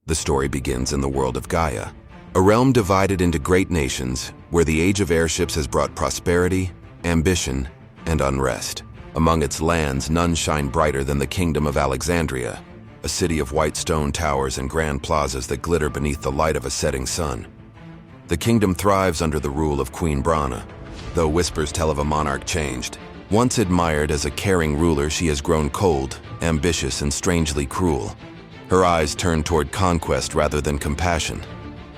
The story begins in the world of Gaia, a realm divided into great nations where the age of airships has brought prosperity, ambition, and unrest. Among its lands, none shine brighter than the Kingdom of Alexandria, a city of white stone towers and grand plazas that glitter beneath the light of a setting sun. The kingdom thrives under the rule of Queen Brana, though whispers tell of a monarch changed. Once admired as a caring ruler, she has grown cold, ambitious, and strangely cruel. Her eyes turn toward conquest rather than compassion.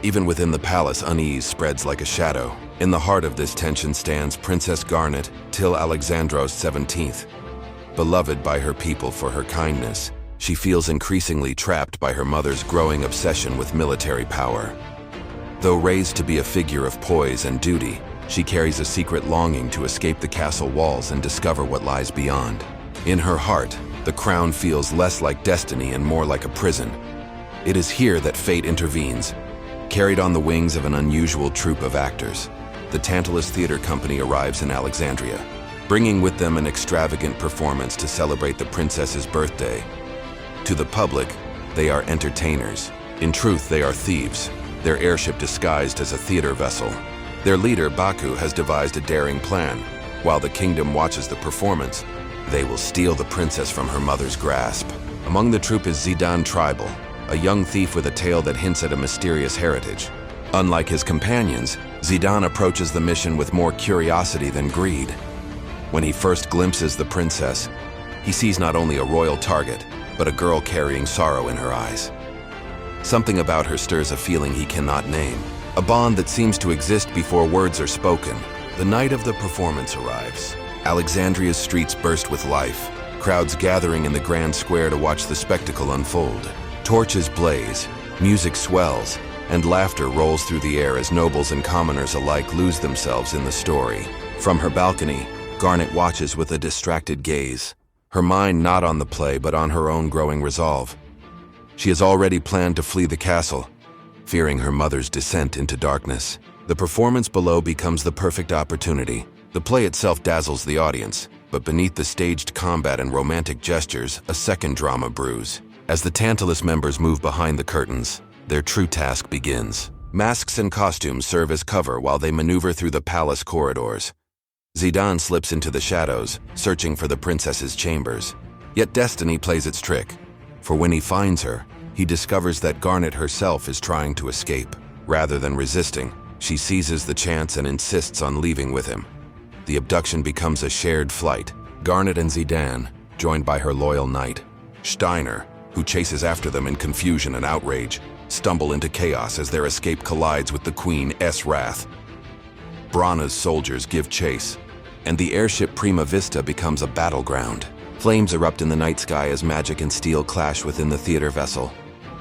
Even within the palace, unease spreads like a shadow. In the heart of this tension stands Princess Garnet, Till Alexandros 17th. Beloved by her people for her kindness, she feels increasingly trapped by her mother's growing obsession with military power. Though raised to be a figure of poise and duty, she carries a secret longing to escape the castle walls and discover what lies beyond. In her heart, the crown feels less like destiny and more like a prison. It is here that fate intervenes. Carried on the wings of an unusual troupe of actors, the Tantalus Theater Company arrives in Alexandria, bringing with them an extravagant performance to celebrate the princess's birthday. To the public, they are entertainers. In truth, they are thieves, their airship disguised as a theater vessel. Their leader, Baku, has devised a daring plan. While the kingdom watches the performance, they will steal the princess from her mother's grasp. Among the troupe is Zidane Tribal, a young thief with a tale that hints at a mysterious heritage. Unlike his companions, Zidane approaches the mission with more curiosity than greed. When he first glimpses the princess, he sees not only a royal target, but a girl carrying sorrow in her eyes. Something about her stirs a feeling he cannot name, a bond that seems to exist before words are spoken. The night of the performance arrives. Alexandria's streets burst with life, crowds gathering in the grand square to watch the spectacle unfold. Torches blaze, music swells, and laughter rolls through the air as nobles and commoners alike lose themselves in the story. From her balcony, Garnet watches with a distracted gaze, her mind not on the play but on her own growing resolve. She has already planned to flee the castle, fearing her mother's descent into darkness. The performance below becomes the perfect opportunity. The play itself dazzles the audience, but beneath the staged combat and romantic gestures, a second drama brews. As the Tantalus members move behind the curtains, their true task begins. Masks and costumes serve as cover while they maneuver through the palace corridors. Zidane slips into the shadows, searching for the princess's chambers. Yet destiny plays its trick, for when he finds her, he discovers that Garnet herself is trying to escape. Rather than resisting, she seizes the chance and insists on leaving with him. The abduction becomes a shared flight. Garnet and Zidane, joined by her loyal knight, Steiner, who chases after them in confusion and outrage, stumble into chaos as their escape collides with the Queen's wrath. Brana's soldiers give chase, and the airship Prima Vista becomes a battleground. Flames erupt in the night sky as magic and steel clash within the theater vessel.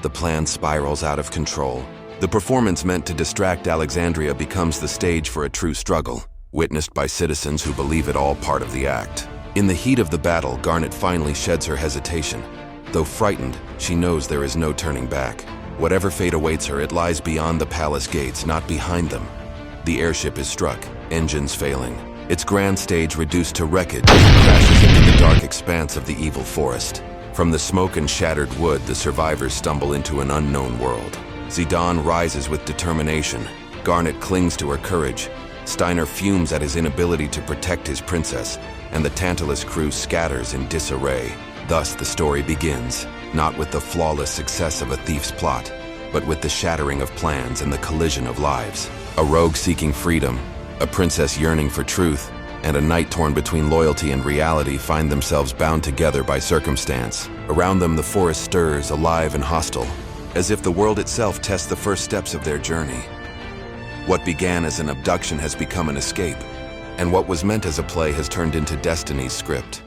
The plan spirals out of control. The performance meant to distract Alexandria becomes the stage for a true struggle, witnessed by citizens who believe it all part of the act. In the heat of the battle, Garnet finally sheds her hesitation. Though frightened, she knows there is no turning back. Whatever fate awaits her, it lies beyond the palace gates, not behind them. The airship is struck, engines failing. Its grand stage reduced to wreckage as it crashes into the dark expanse of the evil forest. From the smoke and shattered wood, the survivors stumble into an unknown world. Zidane rises with determination. Garnet clings to her courage. Steiner fumes at his inability to protect his princess, and the Tantalus crew scatters in disarray. Thus the story begins, not with the flawless success of a thief's plot, but with the shattering of plans and the collision of lives. A rogue seeking freedom, a princess yearning for truth, and a knight torn between loyalty and reality find themselves bound together by circumstance. Around them the forest stirs, alive and hostile, as if the world itself tests the first steps of their journey. What began as an abduction has become an escape, and what was meant as a play has turned into destiny's script.